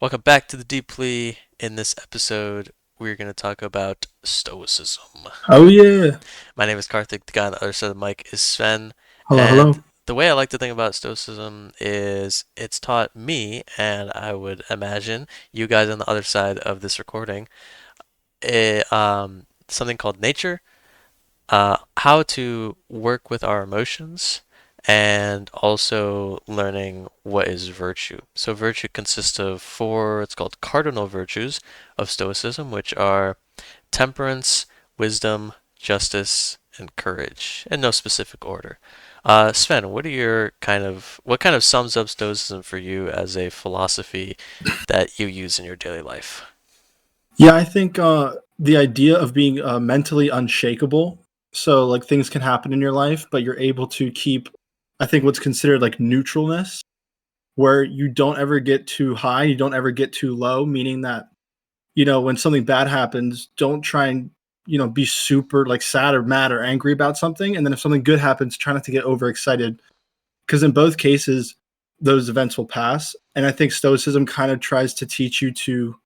Welcome back to the Deep Plea. In this episode, we're going to talk about Stoicism. Oh yeah. My name is Karthik. The guy on the other side of the mic is Sven. Hello, And hello. the way I like to think about Stoicism is it's taught me, and I would imagine you guys on the other side of this recording, something called nature, how to work with our emotions, and also learning what is virtue. So, virtue consists of four, it's called cardinal virtues of Stoicism, which are temperance, wisdom, justice, and courage, in no specific order. Sven, what kind of sums up Stoicism for you as a philosophy that you use in your daily life? Yeah, I think the idea of being mentally unshakable. So like things can happen in your life, but you're able to keep, I think, what's considered like neutralness, where you don't ever get too high, you don't ever get too low. Meaning that when something bad happens, don't try and be super like sad or mad or angry about something. And then if something good happens, try not to get overexcited, because in both cases, those events will pass. And I think Stoicism kind of tries to teach you to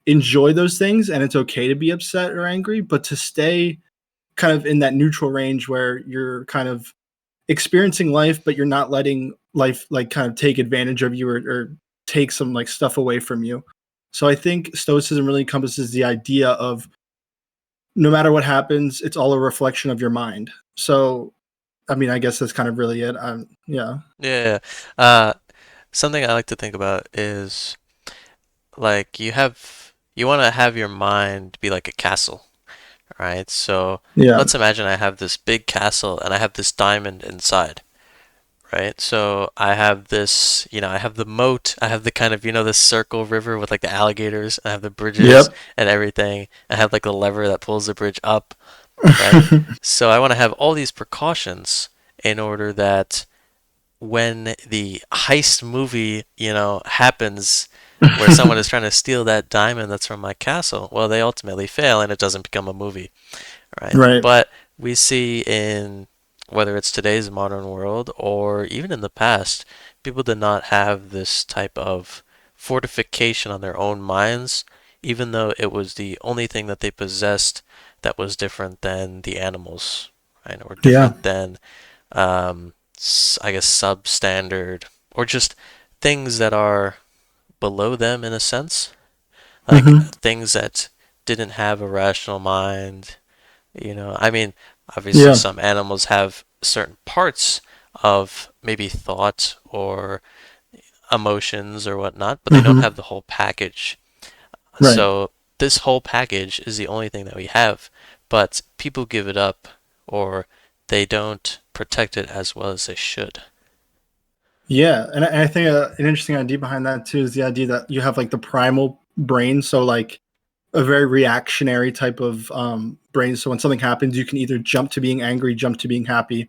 enjoy those things, and it's okay to be upset or angry, but to stay kind of in that neutral range where you're kind of experiencing life, but you're not letting life like kind of take advantage of you, or take some like stuff away from you. So I think Stoicism really encompasses the idea of no matter what happens, it's all a reflection of your mind. So I mean, I guess that's kind of really it. Yeah. Yeah. Uh, Something I like to think about is like you want to have your mind be like a castle, right? So Yeah. let's imagine I have this big castle and I have this diamond inside, right? So I have this, I have the moat, I have the kind of, this circle river with like the alligators, I have the bridges Yep. and everything. I have like the lever that pulls the bridge up, right? So I want to have all these precautions in order that when the heist movie, happens where someone is trying to steal that diamond that's from my castle, well, they ultimately fail and it doesn't become a movie, right? Right. But we see in whether it's today's modern world or even in the past, people did not have this type of fortification on their own minds, even though it was the only thing that they possessed that was different than the animals, right? Or Yeah. different than I guess, substandard, or just things that are below them in a sense, like Hmm. things that didn't have a rational mind. I mean, obviously, Yeah. some animals have certain parts of maybe thought or emotions or whatnot, but they don't Hmm. have the whole package. Right. So, this whole package is the only thing that we have, but people give it up or they don't protect it as well as they should. Yeah, and I think an interesting idea behind that too is the idea that you have like the primal brain, so like a very reactionary type of brain. So when something happens, you can either jump to being angry, jump to being happy.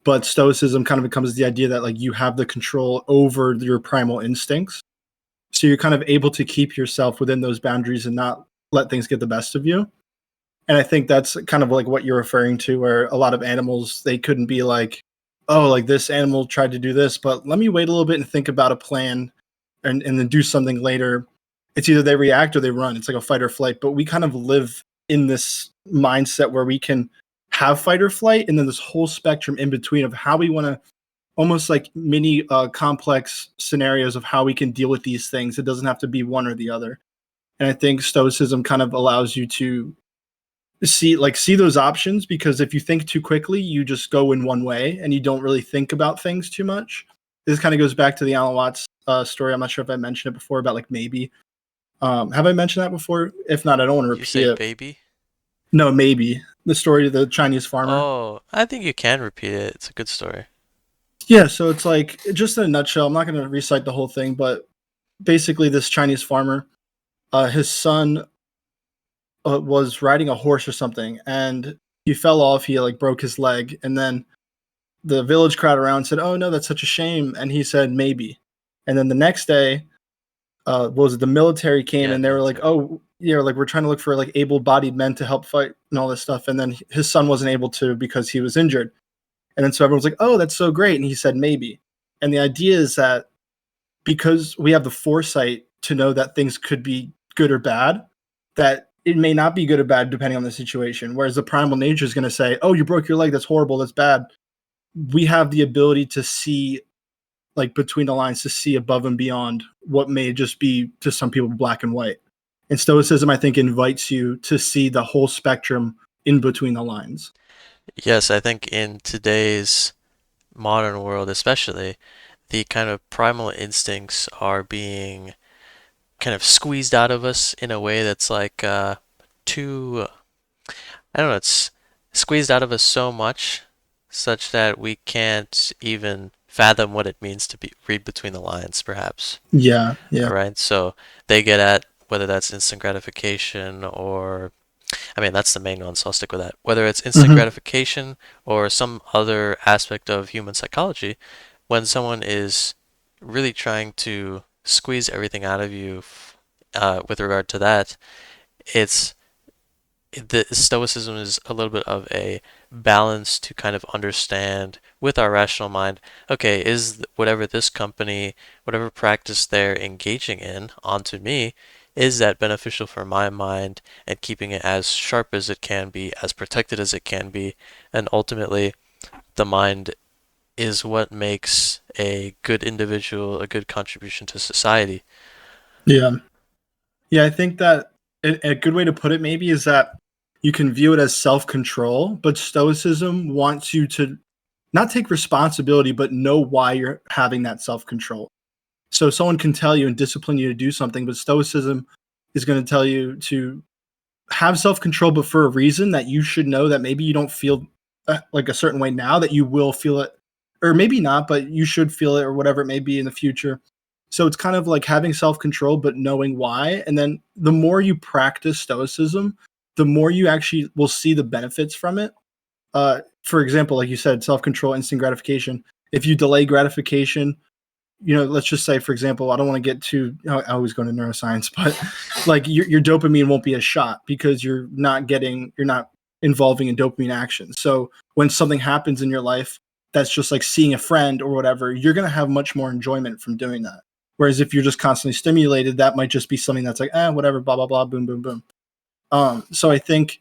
But Stoicism kind of becomes the idea that like you have the control over your primal instincts, so you're kind of able to keep yourself within those boundaries and not let things get the best of you. And I think that's kind of like what you're referring to, where a lot of animals, they couldn't be like, oh, like this animal tried to do this, but let me wait a little bit and think about a plan, and then do something later. It's either they react or they run. It's like a fight or flight. But we kind of live in this mindset where we can have fight or flight, and then this whole spectrum in between of how we want to, almost like mini complex scenarios of how we can deal with these things. It doesn't have to be one or the other. And I think Stoicism kind of allows you to see those options, because if you think too quickly, you just go in one way and you don't really think about things too much. This kind of goes back to the Alan Watts story. I'm not sure if I mentioned it before about like maybe. Have I mentioned that before? If not, I don't want to You repeat say it. baby? No, maybe the story of the Chinese farmer. Oh, I think you can repeat it. It's a good story. Yeah, so it's like just in a nutshell. I'm not going to recite the whole thing, but basically, this Chinese farmer, his son was riding a horse or something, and he fell off. He like broke his leg, and then the village crowd around said, "Oh no, that's such a shame," and he said, "Maybe." And then the next day, what was it? The military came Yeah, and they were like, military. "Oh, like we're trying to look for like able-bodied men to help fight and all this stuff." And then his son wasn't able to because he was injured. And then so everyone's like, "Oh, that's so great," and he said, "Maybe." And the idea is that because we have the foresight to know that things could be good or bad, that it may not be good or bad depending on the situation. Whereas the primal nature is going to say, "Oh, you broke your leg. That's horrible. That's bad." We have the ability to see, like, between the lines, to see above and beyond what may just be to some people black and white. And Stoicism, I think, invites you to see the whole spectrum in between the lines. Yes, I think in today's modern world, especially, the kind of primal instincts are being kind of squeezed out of us in a way that's like too, I don't know, it's squeezed out of us so much such that we can't even fathom what it means to be read between the lines, perhaps. Yeah, yeah. All right, so they get at whether that's instant gratification or I mean, that's the main one, so I'll stick with that. Whether it's instant Hmm. gratification or some other aspect of human psychology, when someone is really trying to squeeze everything out of you with regard to that, it's the Stoicism is a little bit of a balance to kind of understand with our rational mind, okay, is whatever this company, whatever practice they're engaging in onto me, is that beneficial for my mind and keeping it as sharp as it can be, as protected as it can be, and ultimately the mind is what makes a good individual a good contribution to society. Yeah. Yeah, I think that a good way to put it maybe is that you can view it as self-control, but Stoicism wants you to not take responsibility, but know why you're having that self-control. So someone can tell you and discipline you to do something, but Stoicism is going to tell you to have self-control, but for a reason that you should know that maybe you don't feel like a certain way now, that you will feel it, or maybe not, but you should feel it, or whatever it may be in the future. So it's kind of like having self-control, but knowing why. And then the more you practice stoicism, the more you actually will see the benefits from it. For example, like you said, self-control, instant gratification. If you delay gratification, let's just say, for example, I don't want to get too, I always go to neuroscience, but like your dopamine won't be a shot because you're not involving in dopamine action. So when something happens in your life that's just like seeing a friend or whatever, you're going to have much more enjoyment from doing that. Whereas if you're just constantly stimulated, that might just be something that's like, whatever, blah, blah, blah, boom, boom, boom. So I think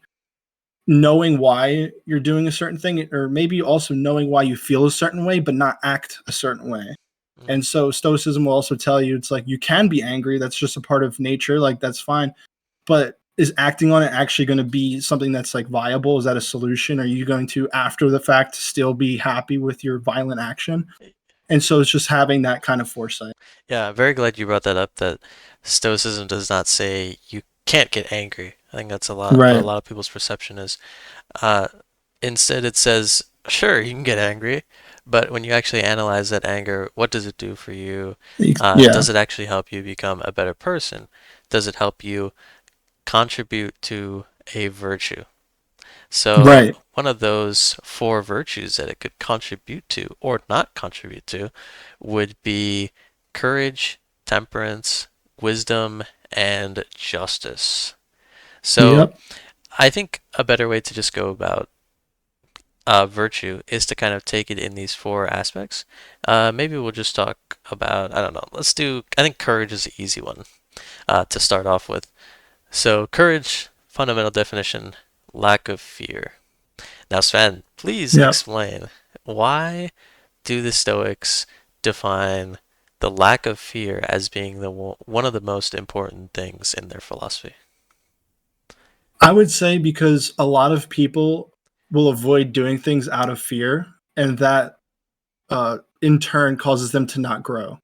knowing why you're doing a certain thing, or maybe also knowing why you feel a certain way, but not act a certain way. Mm. And so Stoicism will also tell you it's like you can be angry. That's just a part of nature. Like that's fine. But is acting on it actually going to be something that's like viable? Is that a solution? Are you going to, after the fact, still be happy with your violent action? And so it's just having that kind of foresight. Yeah, I'm very glad you brought that up, that Stoicism does not say you can't get angry. I think that's a lot what a Right. lot of people's perception is. Uh, Instead, it says, sure, you can get angry, but when you actually analyze that anger, what does it do for you? Yeah. Does it actually help you become a better person? Does it help you contribute to a virtue? So, Right. one of those four virtues that it could contribute to or not contribute to would be courage, temperance, wisdom, and justice. So, Yep. I think a better way to just go about virtue is to kind of take it in these four aspects. Maybe we'll just talk about, I don't know, I think courage is the easy one to start off with. So, courage, fundamental definition, lack of fear. Now, Sven, please Yep. explain, why do the Stoics define the lack of fear as being one of the most important things in their philosophy? I would say because a lot of people will avoid doing things out of fear, and that in turn causes them to not grow.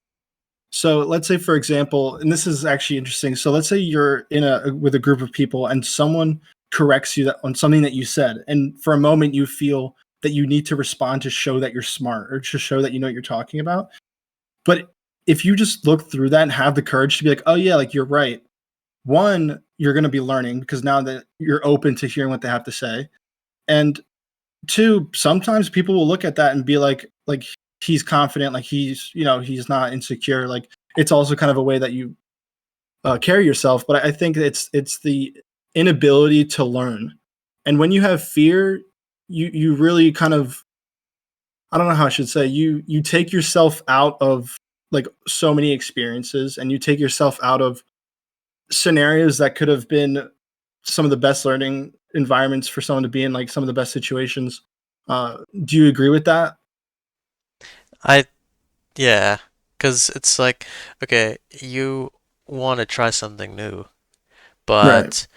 So let's say, for example, and this is actually interesting. So let's say you're in a with a group of people, and someone corrects you on something that you said, and for a moment you feel that you need to respond to show that you're smart or to show that you know what you're talking about. But if you just look through that and have the courage to be like, oh yeah, like you're right. One, you're going to be learning because now that you're open to hearing what they have to say, and two, sometimes people will look at that and be like he's confident, like he's not insecure. Like it's also kind of a way that you carry yourself. But I think it's the inability to learn, and when you have fear, you really kind of, I don't know how I should say, you take yourself out of like so many experiences and you take yourself out of scenarios that could have been some of the best learning environments for someone to be in, like some of the best situations. Do you agree with that? I Yeah, because it's like, okay, you want to try something new, Right. but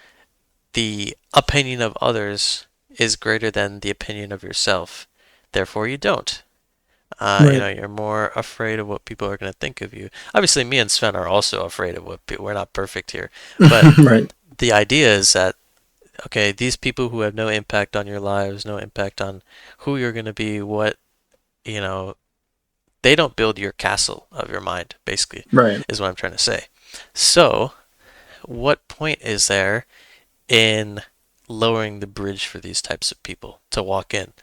the opinion of others is greater than the opinion of yourself. Therefore, you don't. Right. You're more afraid of what people are going to think of you. Obviously, me and Sven are also afraid of what people, we're not perfect here, but Right. the idea is that, okay, these people who have no impact on your lives, no impact on who you're going to be, you know, they don't build your castle of your mind, basically, Right. is what I'm trying to say. So, what point is there in lowering the bridge for these types of people to walk in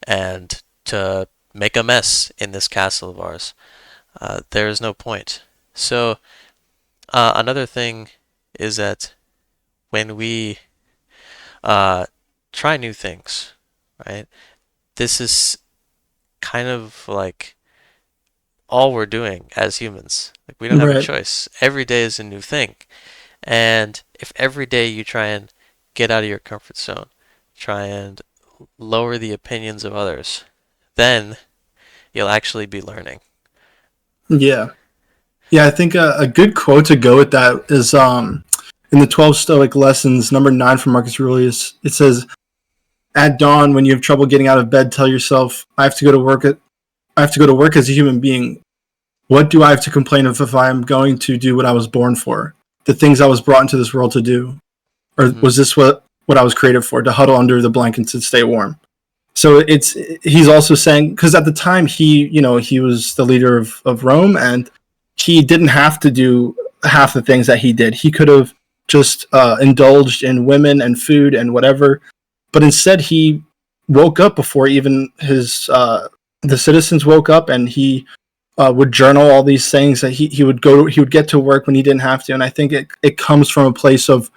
and to make a mess in this castle of ours? There is no point. So, another thing is that when we try new things, right? This is kind of like all we're doing as humans. Like we don't have a Right. choice. Every day is a new thing. And if every day you try and get out of your comfort zone, try and lower the opinions of others, then you'll actually be learning. Yeah. Yeah, I think a good quote to go with that is in the 12 Stoic lessons, number 9 from Marcus Aurelius. It says, "At dawn, when you have trouble getting out of bed, tell yourself, I have to go to work. I have to go to work as a human being. What do I have to complain of if I am going to do what I was born for? The things I was brought into this world to do, or Hmm. was this what I was created for? To huddle under the blankets and stay warm." So it's he's also saying, because at the time he was the leader of Rome, and he didn't have to do half the things that he did. He could have just indulged in women and food and whatever, but instead he woke up before even his the citizens woke up, and he would journal all these things that he would get to work when he didn't have to. And I think it comes from a place of,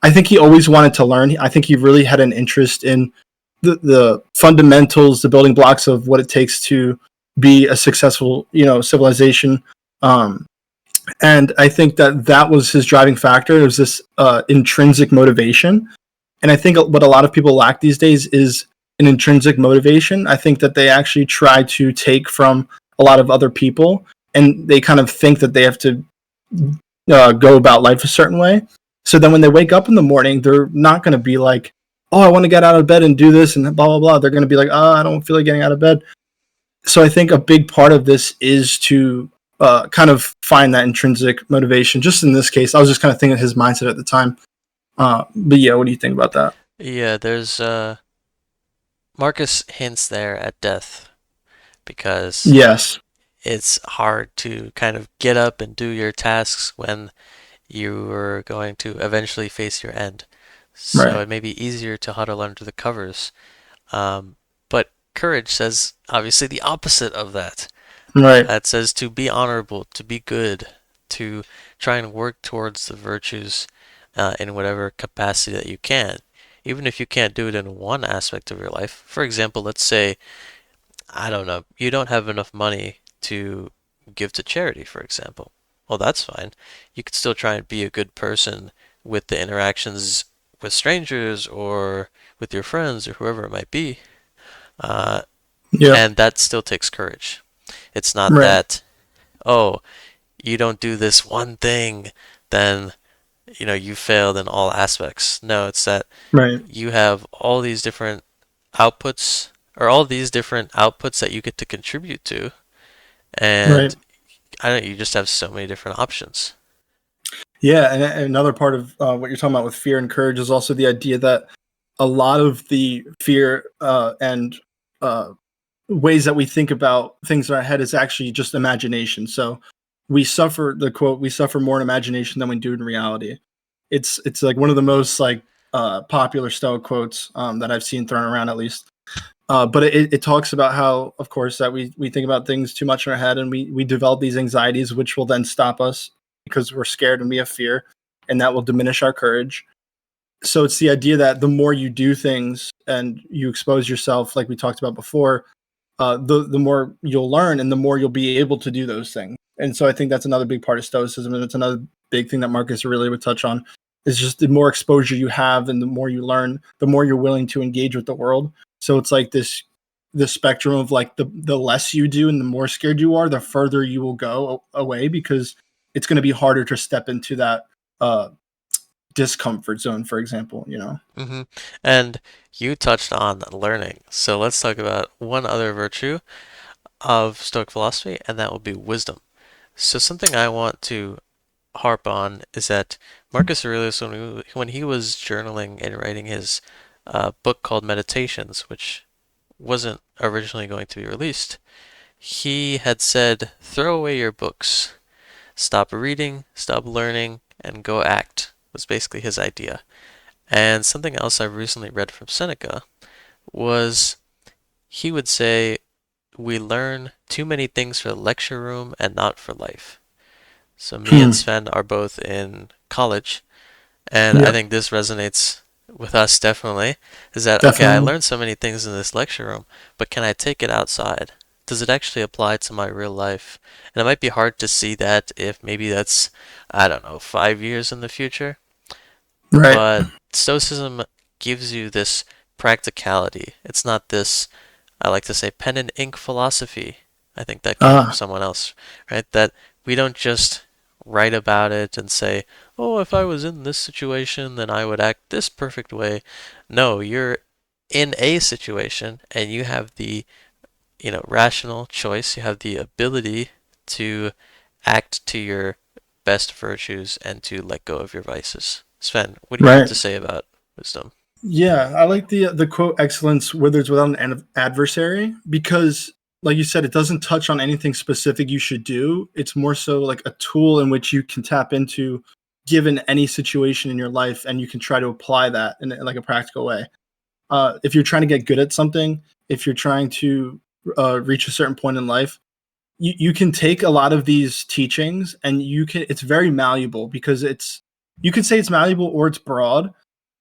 I think he always wanted to learn. I think he really had an interest in the fundamentals, the building blocks of what it takes to be a successful, civilization. Um, and I think that was his driving factor. It was this intrinsic motivation. And I think what a lot of people lack these days is an intrinsic motivation. I think that they actually try to take from a lot of other people, and they kind of think that they have to go about life a certain way. So then when they wake up in the morning, they're not going to be like, "Oh, I want to get out of bed and do this," and blah blah blah. They're going to be like, "Oh, I don't feel like getting out of bed." So I think a big part of this is to kind of find that intrinsic motivation. Just in this case, I was just kind of thinking of his mindset at the time. But yeah, what do you think about that? Yeah, there's Marcus hints there at death because Yes. it's hard to kind of get up and do your tasks when you are going to eventually face your end. So Right. it may be easier to huddle under the covers. But courage says obviously the opposite of that. Right. It says to be honorable, to be good, to try and work towards the virtues in whatever capacity that you can. Even if you can't do it in one aspect of your life. For example, let's say, I don't know, you don't have enough money to give to charity, for example. Well, that's fine. You could still try and be a good person with the interactions with strangers or with your friends or whoever it might be. Uh, Yep. and that still takes courage. It's not Right. that, oh, you don't do this one thing, then, you failed in all aspects. No, it's that Right. you have all these different outputs or all these different outputs that you get to contribute to, Right. and I don't know, you just have so many different options. Yeah, and another part of what you're talking about with fear and courage is also the idea that a lot of the fear and uh, ways that we think about things in our head is actually just imagination. So we suffer, the quote, "We suffer more in imagination than we do in reality." It's like one of the most like popular Stoic quotes that I've seen thrown around, at least. But it talks about how, of course, that we think about things too much in our head, and we develop these anxieties, which will then stop us because we're scared and we have fear, and that will diminish our courage. So it's the idea that the more you do things and you expose yourself, like we talked about before, the more you'll learn, and the more you'll be able to do those things. And so I think that's another big part of Stoicism, and it's another big thing that Marcus really would touch on. Is just the more exposure you have and the more you learn, the more you're willing to engage with the world. So it's like this spectrum of like the less you do and the more scared you are, the further you will go away, because it's going to be harder to step into that uh, discomfort zone, for example. hmm And you touched on learning. So let's talk about one other virtue of Stoic philosophy, and that will be wisdom. So something I want to harp on is that Marcus Aurelius, when he was journaling and writing his book called Meditations, which wasn't originally going to be released, he had said, "Throw away your books, stop reading, stop learning, and go act," was basically his idea. And something else I recently read from Seneca was he would say, "We learn too many things for the lecture room and not for life." So me and Hmm. Sven are both in college, and I Yep, think this resonates with us definitely. Is that okay? I definitely. learned so many things in this lecture room, but can I take it outside? Does it actually apply to my real life? And it might be hard to see that if maybe that's, I don't know, 5 years in the future. Right. But Stoicism gives you this practicality. It's not this, I like to say, pen and ink philosophy. I think that came from Ah, someone else, right? That we don't just write about it and say, oh, if I was in this situation, then I would act this perfect way. No, you're in a situation and you have the, rational choice. You have the ability to act to your best virtues and to let go of your vices. Sven, what do you have right. to say about wisdom? Yeah, I like the quote "excellence withers without an adversary" because, like you said, it doesn't touch on anything specific you should do. It's more so like a tool in which you can tap into, given any situation in your life, and you can try to apply that in like a practical way. If you're trying to get good at something, if you're trying to reach a certain point in life, you can take a lot of these teachings and you can. It's very malleable because you could say it's malleable or it's broad.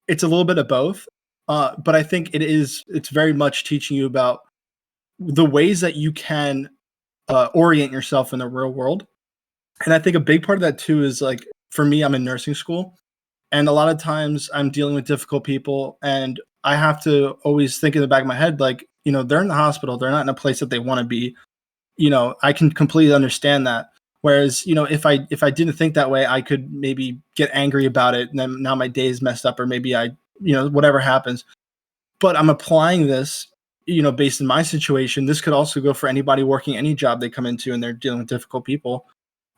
It's a little bit of both, but I think it's very much teaching you about the ways that you can orient yourself in the real world. And I think a big part of that too is like for me, I'm in nursing school, and a lot of times I'm dealing with difficult people, and I have to always think in the back of my head, like, they're in the hospital, they're not in a place that they want to be. I can completely understand that. Whereas, if I didn't think that way, I could maybe get angry about it, and then now my day is messed up, or maybe whatever happens. But I'm applying this, based in my situation. This could also go for anybody working any job they come into, and they're dealing with difficult people.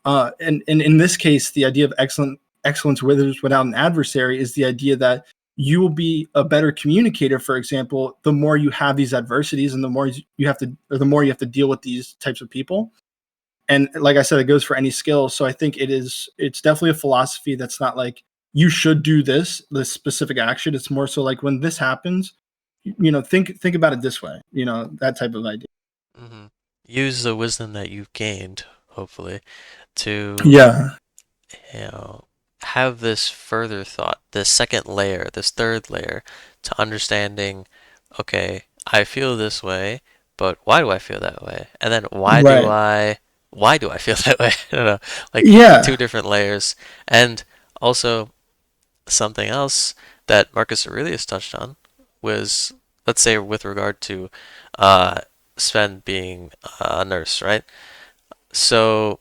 And in this case, the idea of excellence without an adversary is the idea that you will be a better communicator. For example, the more you have these adversities, and the more you have to deal with these types of people. And like I said, it goes for any skill. So I think it's definitely a philosophy that's not like you should do this specific action. It's more so like when this happens, think about it this way, that type of idea. hmm Use the wisdom that you've gained, hopefully, to Yeah. you know, have this further thought, this second layer, this third layer to understanding, okay, I feel this way, but why do I feel that way? And then Right. why do I feel that way? I don't know, like two Yeah. different layers. And also something else that Marcus Aurelius touched on was, let's say with regard to uh, Sven being a nurse, right? So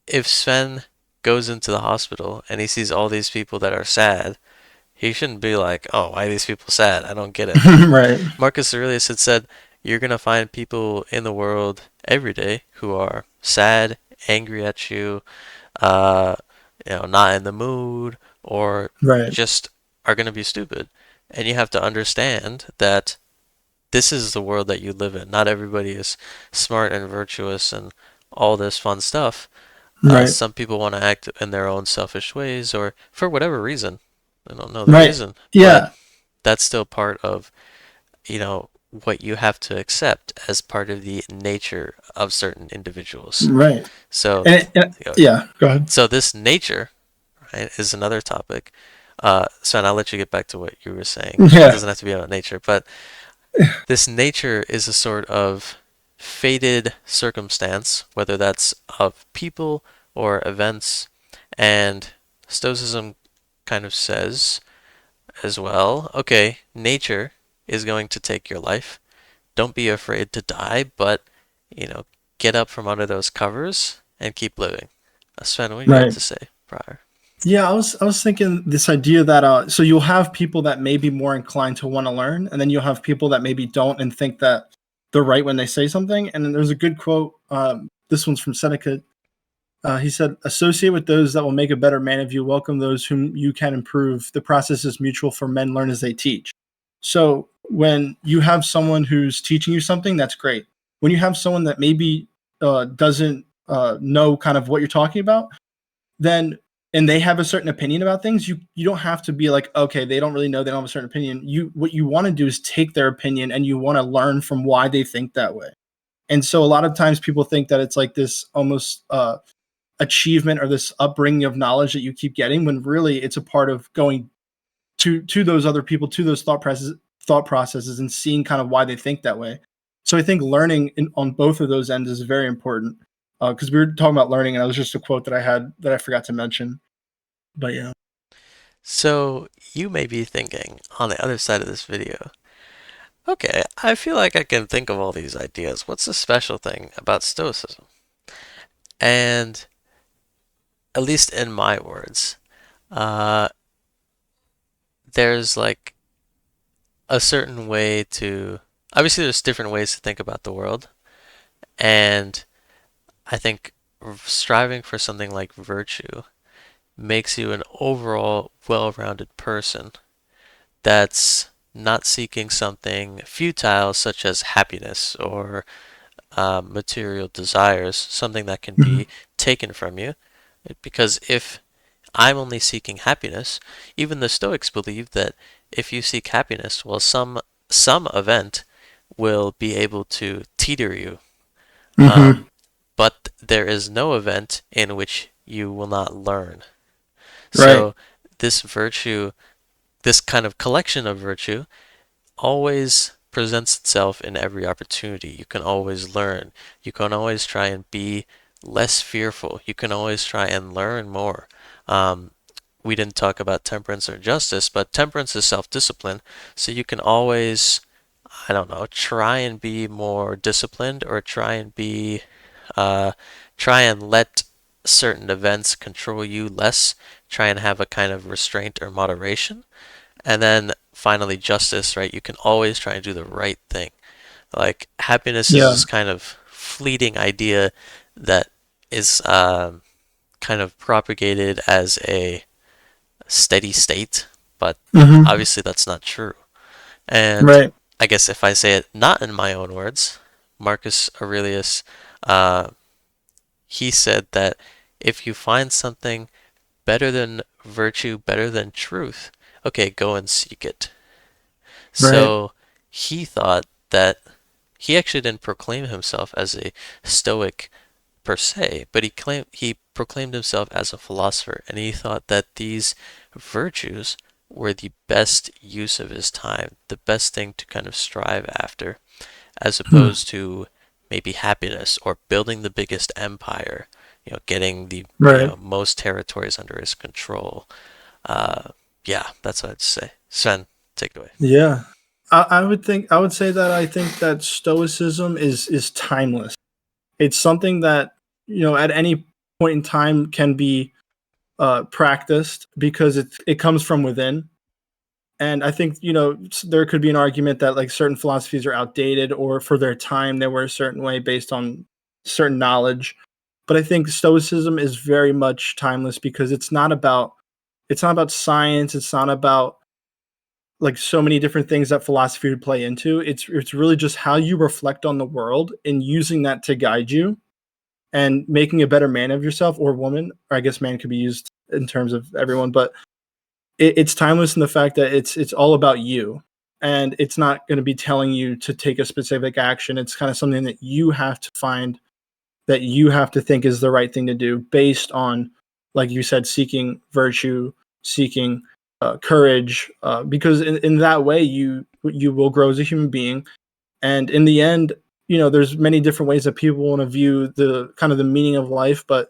if Sven goes into the hospital and he sees all these people that are sad, he shouldn't be like, "Oh, why are these people sad? I don't get it." Right. Marcus Aurelius had said, "You're gonna find people in the world every day who are sad, angry at you, uh, not in the mood, or Right. just are gonna be stupid." And you have to understand that this is the world that you live in. Not everybody is smart and virtuous and all this fun stuff. Right. Some people want to act in their own selfish ways or for whatever reason. I don't know the Right. reason, but Yeah. that's still part of, what you have to accept as part of the nature of certain individuals. Right. So, you know, Yeah. Go ahead. so this nature, right, is another topic. Sven, I'll let you get back to what you were saying. It Yeah. doesn't have to be about nature, but this nature is a sort of fated circumstance, whether that's of people or events. And Stoicism kind of says as well, okay, nature is going to take your life. Don't be afraid to die, but, you know, get up from under those covers and keep living. Sven, what do you have Right. to say prior? Yeah, I was thinking this idea that so you'll have people that may be more inclined to want to learn, and then you'll have people that maybe don't and think that they're right when they say something. And then there's a good quote. This one's from Seneca. He said, "Associate with those that will make a better man of you. Welcome those whom you can improve. The process is mutual, for men learn as they teach." So when you have someone who's teaching you something, that's great. When you have someone that maybe doesn't know kind of what you're talking about, then and they have a certain opinion about things, you don't have to be like, okay, they don't really know, they don't have a certain opinion. You what you want to do is take their opinion and you want to learn from why they think that way. And so a lot of times people think that it's like this almost achievement or this upbringing of knowledge that you keep getting, when really it's a part of going to those other people, to those thought processes and seeing kind of why they think that way. So I think learning on both of those ends is very important, because we were talking about learning, and that was just a quote that I had that I forgot to mention. But yeah. So, you may be thinking on the other side of this video, okay, I feel like I can think of all these ideas. What's the special thing about Stoicism? And, at least in my words, uh, there's like a certain way to. Obviously, there's different ways to think about the world. And I think striving for something like virtue makes you an overall well rounded person that's not seeking something futile such as happiness or material desires, something that can Mhm. be taken from you. Because if I'm only seeking happiness, even the Stoics believe that if you seek happiness, well, some event will be able to teeter you. Mhm. Um, but there is no event in which you will not learn. Right. So this virtue, this kind of collection of virtue, always presents itself in every opportunity. You can always learn. You can always try and be less fearful. You can always try and learn more. Um, we didn't talk about temperance or justice, but temperance is self-discipline. So you can always, I don't know, try and be more disciplined or uh, try and let certain events control you less. Try and have a kind of restraint or moderation. And then finally, justice, right? You can always try and do the right thing. Like, happiness is Yeah. this kind of fleeting idea that is kind of propagated as a steady state, but Mhm. obviously that's not true. And Right. I guess if I say it not in my own words, Marcus Aurelius, uh, he said that if you find something better than virtue, better than truth, okay, go and seek it. Right. So he thought that he actually didn't proclaim himself as a Stoic per se, but he proclaimed himself as a philosopher, and he thought that these virtues were the best use of his time, the best thing to kind of strive after, as Hmm. opposed to maybe happiness or building the biggest empire, getting the Right. most territories under his control. Uh, yeah, that's what I'd say. Sven, take it away. Yeah. I would say that I think that stoicism is timeless. It's something that, at any point in time can be practiced, because it comes from within. And I think, there could be an argument that like certain philosophies are outdated, or for their time they were a certain way based on certain knowledge. But I think stoicism is very much timeless, because it's not about science, it's not about like so many different things that philosophy would play into. It's really just how you reflect on the world and using that to guide you and making a better man of yourself, or woman. Or I guess man could be used in terms of everyone, but it's timeless in the fact that it's all about you, and it's not going to be telling you to take a specific action. It's kind of something that you have to find, that you have to think is the right thing to do, based on, like you said, seeking virtue, seeking courage, because in that way you will grow as a human being. And in the end, there's many different ways that people want to view the kind of the meaning of life, but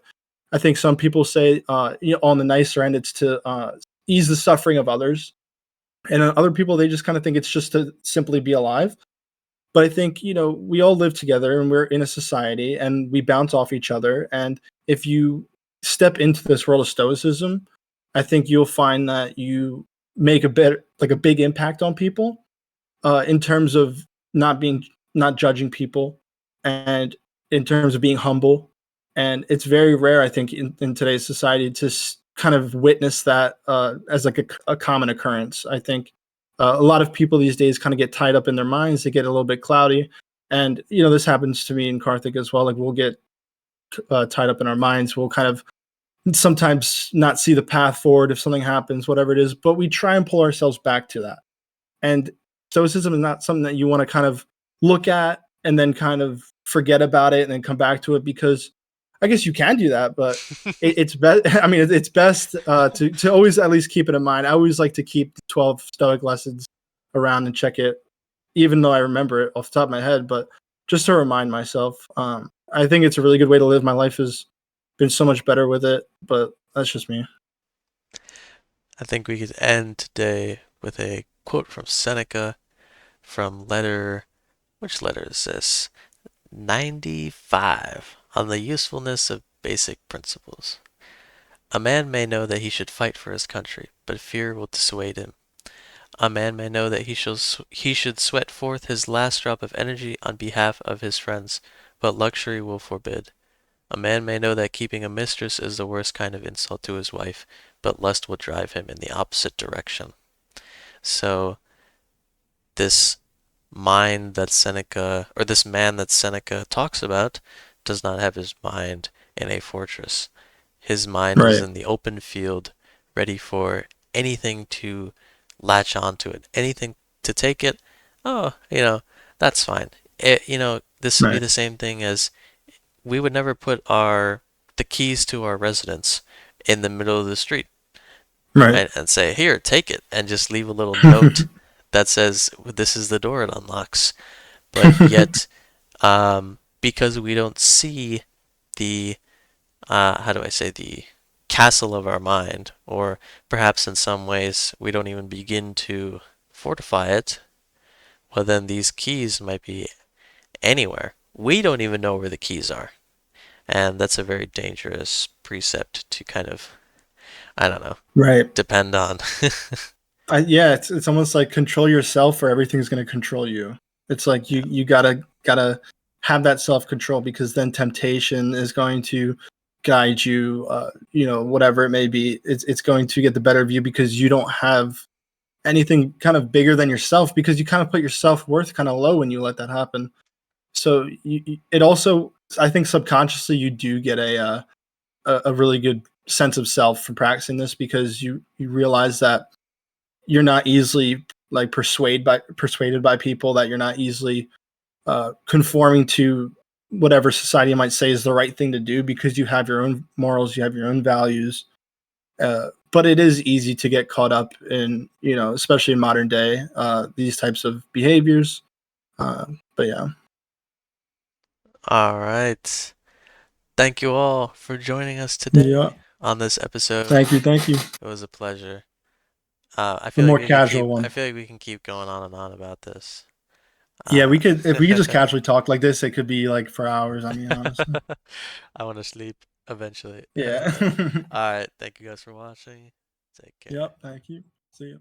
I think some people say, on the nicer end, it's to ease the suffering of others, and other people they just kind of think it's just to simply be alive. But I think we all live together and we're in a society and we bounce off each other. And if you step into this world of stoicism, I think you'll find that you make a better, like a big impact on people, in terms of not judging people, and in terms of being humble. And it's very rare, I think, in today's society to kind of witness that as like a common occurrence. I think a lot of people these days kind of get tied up in their minds. They get a little bit cloudy, and this happens to me and Karthik as well. Like we'll get tied up in our minds. We'll kind of sometimes not see the path forward if something happens, whatever it is. But we try and pull ourselves back to that. And stoicism is not something that you want to kind of look at and then kind of forget about it and then come back to it, because I guess you can do that, but it's best. I mean, it's best to always at least keep it in mind. I always like to keep the 12 Stoic lessons around and check it, even though I remember it off the top of my head. But just to remind myself, I think it's a really good way to live. My life has been so much better with it, but that's just me. I think we could end today with a quote from Seneca from letter, which letter is this? 95, on the usefulness of basic principles. A man may know that he should fight for his country, but fear will dissuade him. A man may know that he should sweat forth his last drop of energy on behalf of his friends, but luxury will forbid. A man may know that keeping a mistress is the worst kind of insult to his wife, but lust will drive him in the opposite direction. So this mind that Seneca, or this man that Seneca talks about, does not have his mind in a fortress. His mind is Right, in the open field, ready for anything to latch onto it, anything to take it. Oh, that's fine. This would be right, the same thing as we would never put the keys to our residence in the middle of the street, right. right? And say, "Here, take it," and just leave a little note that says, "This is the door it unlocks." But yet, because we don't see the how do I say, the castle of our mind, or perhaps in some ways we don't even begin to fortify it, well, then these keys might be anywhere. We don't even know where the keys are. And that's a very dangerous precept to kind of, I don't know, Right. depend on. Yeah, it's almost like control yourself or everything's going to control you. It's like Yeah. you gotta have that self control, because then temptation is going to guide you. Whatever it may be, it's going to get the better of you because you don't have anything kind of bigger than yourself, because you kind of put your self worth kind of low when you let that happen. So it also, I think, subconsciously you do get a really good sense of self from practicing this, because you realize that you're not easily like persuaded by people, that you're not easily conforming to whatever society might say is the right thing to do, because you have your own morals, you have your own values. But it is easy to get caught up in, especially in modern day, these types of behaviors. But yeah. All right. Thank you all for joining us Yeah. today on this episode. Thank you. Thank you. It was a pleasure. I The feel like more we could casual keep. I one. feel like we can keep going on and on about this. Yeah, Uh, if we could just casually talk like this, it could be like for hours. I mean, honestly. I want to sleep eventually. Yeah. All right. Thank you guys for watching. Take care. Yep. Thank you. See you.